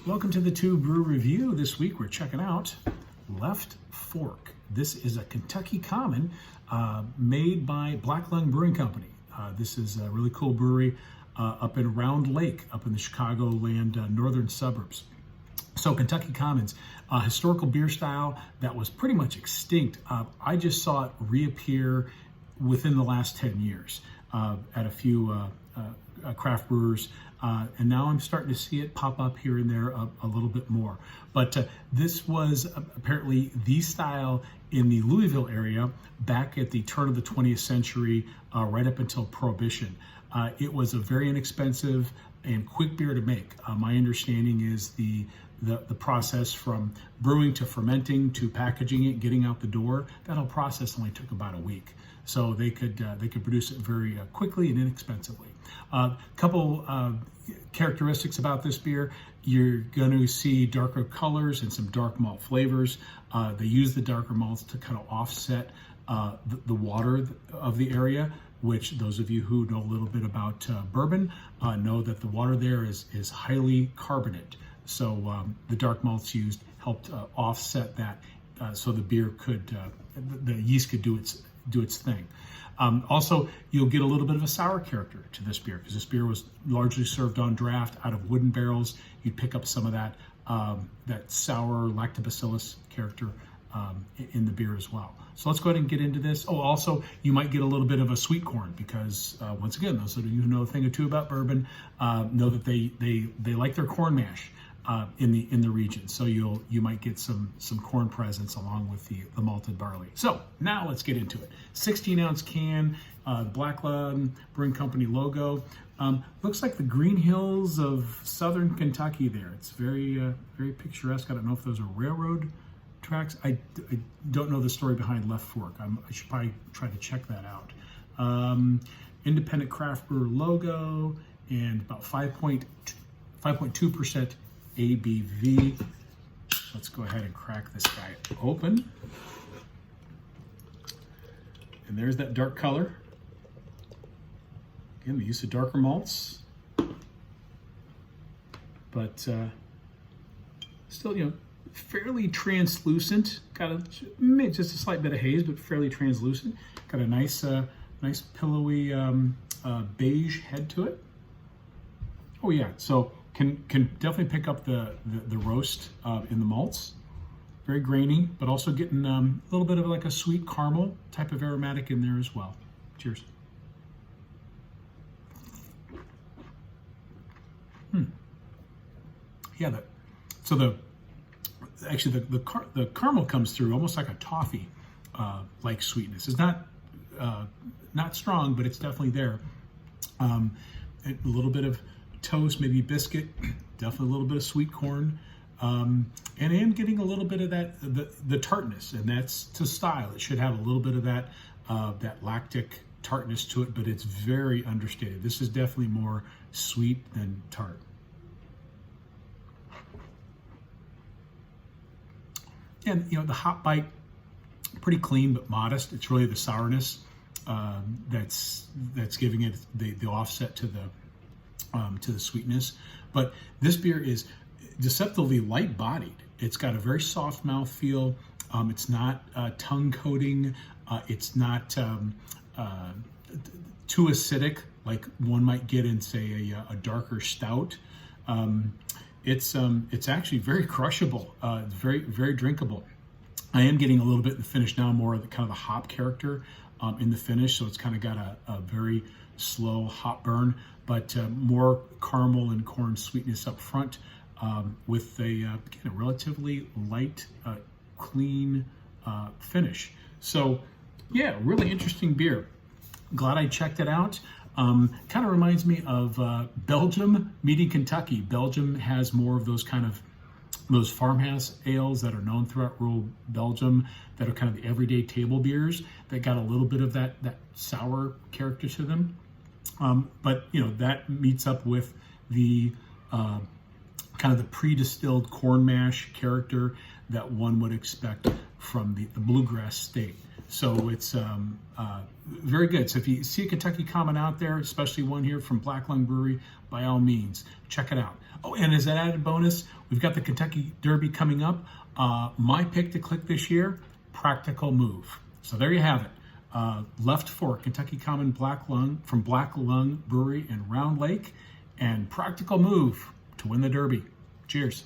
Welcome to the TUE Brew Review. This week we're checking out Left Fork. This is a Kentucky Common made by Black Lung Brewing Company. This is a really cool brewery up in Round Lake, up in the Chicagoland northern suburbs. So Kentucky Commons, a historical beer style that was pretty much extinct. I just saw it reappear within the last 10 years at a few craft brewers. And now I'm starting to see it pop up here and there a little bit more. But this was apparently the style in the Louisville area back at the turn of the 20th century, right up until Prohibition. It was a very inexpensive and quick beer to make. My understanding is the process from brewing to fermenting to packaging it, getting out the door, that whole process only took about a week. So they could produce it very quickly and inexpensively. Couple characteristics about this beer: you're going to see darker colors and some dark malt flavors. They use the darker malts to kind of offset the water of the area, which those of you who know a little bit about bourbon know that the water there is highly carbonate. So the dark malts used helped offset that, so the beer could, the yeast could do its thing. Also, you'll get a little bit of a sour character to this beer because this beer was largely served on draft out of wooden barrels. You'd pick up some of that sour lactobacillus character in the beer as well. So let's go ahead and get into this. Oh, also, you might get a little bit of a sweet corn because, once again, those of you who know a thing or two about bourbon know that they like their corn mash in the region. So you might get some corn presence along with the malted barley. So now let's get into it. 16-ounce can, Black Lung Brewing Company logo. Looks like the Green Hills of southern Kentucky there. It's very picturesque. I don't know if those are railroad tracks. I don't know the story behind Left Fork. I should probably try to check that out. Independent craft brewer logo and about 5.2% ABV. Let's go ahead and crack this guy open. And there's that dark color. Again, the use of darker malts, but still, fairly translucent. Got just a slight bit of haze, but fairly translucent. Got a nice pillowy beige head to it. Oh yeah, so can definitely pick up the roast in the malts. Very grainy, but also getting a little bit of like a sweet caramel type of aromatic in there as well. Cheers. Yeah, the caramel comes through almost like a toffee like sweetness. It's not strong, but it's definitely there. A little bit of toast, maybe biscuit, definitely a little bit of sweet corn, and I am getting a little bit of that the tartness, and that's to style. It should have a little bit of that lactic tartness to it, but it's very understated. This is definitely more sweet than tart. And the hop bite, pretty clean but modest. It's really the sourness that's giving it the offset to the sweetness. But this beer is deceptively light-bodied. It's got a very soft mouthfeel. It's not tongue coating. It's not too acidic like one might get in, say, a darker stout. It's actually very crushable. It's very drinkable. I am getting a little bit in the finish now, more of the kind of the hop character in the finish. So it's kind of got a very slow hop burn, but more caramel and corn sweetness up front, with a relatively light, clean finish. So yeah, really interesting beer. Glad I checked it out. Kind of reminds me of Belgium meeting Kentucky. Belgium has more of those farmhouse ales that are known throughout rural Belgium that are kind of the everyday table beers that got a little bit of that sour character to them. But that meets up with the kind of the pre-distilled corn mash character that one would expect from the bluegrass state. So it's very good. So if you see a Kentucky Common out there, especially one here from Black Lung Brewery, by all means, check it out. Oh, and as an added bonus, we've got the Kentucky Derby coming up. My pick to click this year, Practical Move. So there you have it. Left Fork, Kentucky Common Black Lung from Black Lung Brewery in Round Lake, and Practical Move to win the Derby. Cheers.